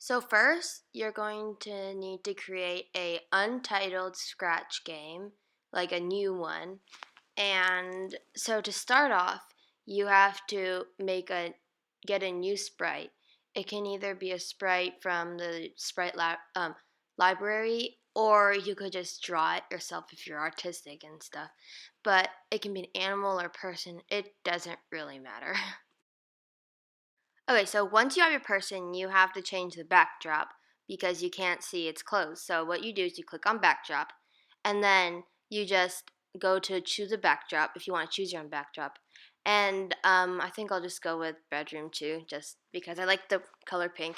So first, you're going to need to create a untitled Scratch game, like a new one. And so to start off, you have to get a new sprite. It can either be a sprite from the library, or you could just draw it yourself if you're artistic and stuff. But it can be an animal or person. It doesn't really matter. Okay, so once you have your person, you have to change the backdrop because you can't see its clothes. So what you do is you click on backdrop, and then you just go to choose a backdrop if you want to choose your own backdrop. And I think I'll just go with bedroom too, just because I like the color pink.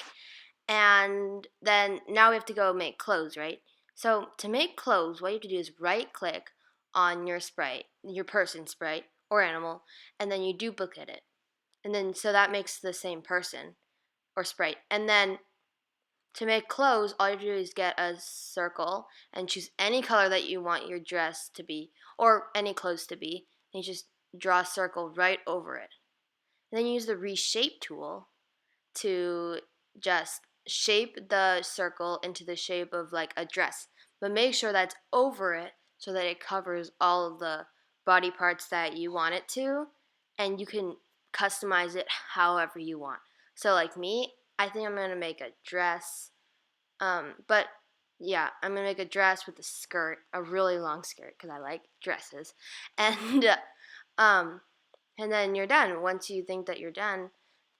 And then now we have to go make clothes, right? So to make clothes, what you have to do is right click on your sprite, your person sprite or animal, and then you duplicate it. And then so that makes the same person or sprite. And then to make clothes, all you have to do is get a circle and choose any color that you want your dress to be or any clothes to be. And you just draw a circle right over it. And then you use the reshape tool to just shape the circle into the shape of like a dress. But make sure that's over it so that it covers all of the body parts that you want it to, and you can customize it however you want. So like me, I think I'm gonna make a dress. But yeah, I'm gonna make a dress with a skirt, a really long skirt, because I like dresses. And um, and then you're done. Once you think that you're done,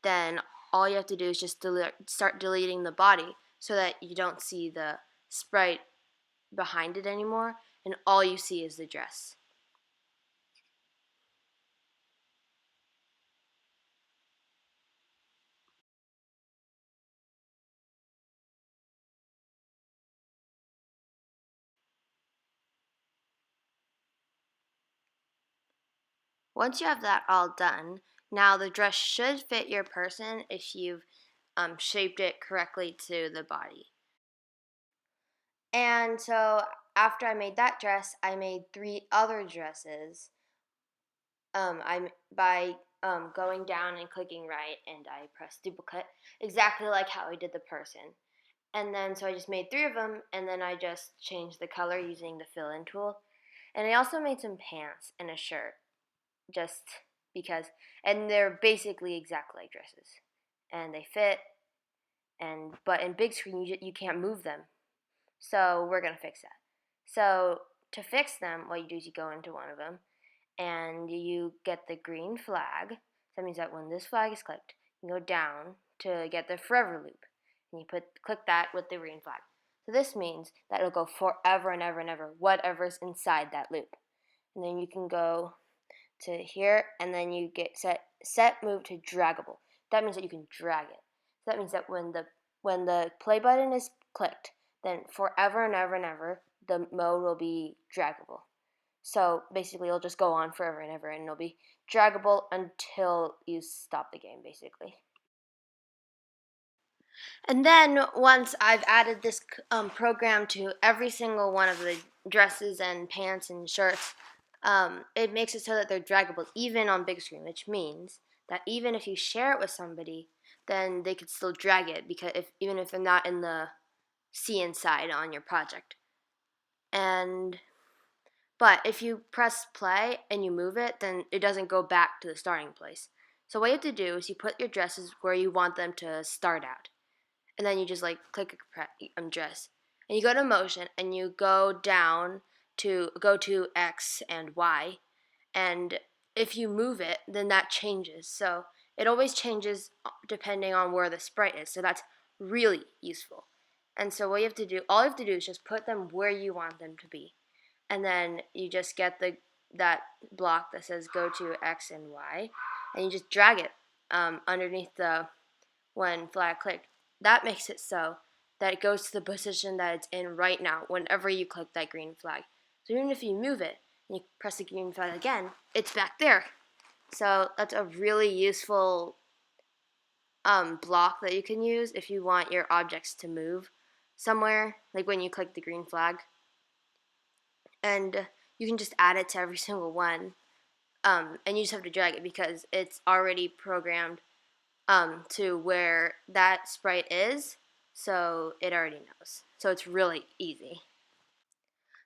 then all you have to do is just start deleting the body so that you don't see the sprite behind it anymore, and all you see is the dress. Once you have that all done, now the dress should fit your person if you've shaped it correctly to the body. And so after I made that dress, I made three other dresses. I by going down and clicking right, and I pressed duplicate exactly like how I did the person. And then so I just made three of them, and then I just changed the color using the fill in tool. And I also made some pants and a shirt just because, and they're basically exactly like dresses, and they fit. And but in big screen you can't move them, so we're gonna fix that. So to fix them, what you do is you go into one of them and you get the green flag. That means that when this flag is clicked, you go down to get the forever loop, and you click that with the green flag. So this means that it'll go forever and ever and ever, whatever's inside that loop. And then you can go to here, and then you get set move to draggable. That means that you can drag it. So that means that when the play button is clicked, then forever and ever and ever, the mode will be draggable. So basically, it'll just go on forever and ever, and it'll be draggable until you stop the game, basically. And then once I've added this program to every single one of the dresses and pants and shirts, it makes it so that they're draggable even on big screen, which means that even if you share it with somebody, then they could still drag it because even if they're not in the see inside on your project. And but if you press play and you move it, then it doesn't go back to the starting place. So what you have to do is you put your dresses where you want them to start out, and then you just like click dress, and you go to motion, and you go to X and Y, and if you move it, then that changes. So it always changes depending on where the sprite is. So that's really useful. And so all you have to do is just put them where you want them to be, and then you just get that block that says go to X and Y, and you just drag it underneath the when flag clicked. That makes it so that it goes to the position that it's in right now whenever you click that green flag. So even if you move it and you press the green flag again, it's back there. So that's a really useful block that you can use if you want your objects to move somewhere, like when you click the green flag. And you can just add it to every single one, and you just have to drag it because it's already programmed to where that sprite is. so it already knows. So it's really easy.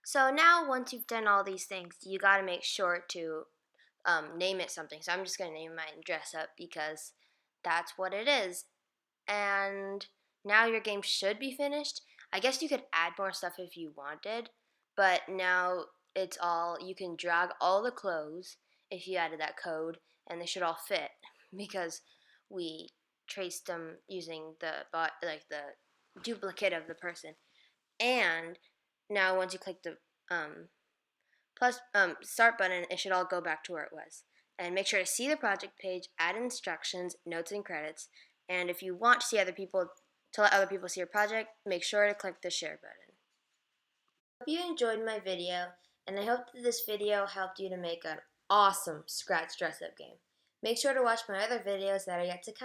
So now once you've done all these things, you got to make sure to name it something. So I'm just going to name mine Dress Up because that's what it is. And now your game should be finished. I guess you could add more stuff if you wanted, but now it's all, you can drag all the clothes if you added that code, and they should all fit because we traced them using the duplicate of the person. And now once you click the start button, it should all go back to where it was. And make sure to see the project page, add instructions, notes, and credits. And if you want to see to let other people see your project, make sure to click the share button. Hope you enjoyed my video, and I hope that this video helped you to make an awesome Scratch dress-up game. Make sure to watch my other videos that are yet to come.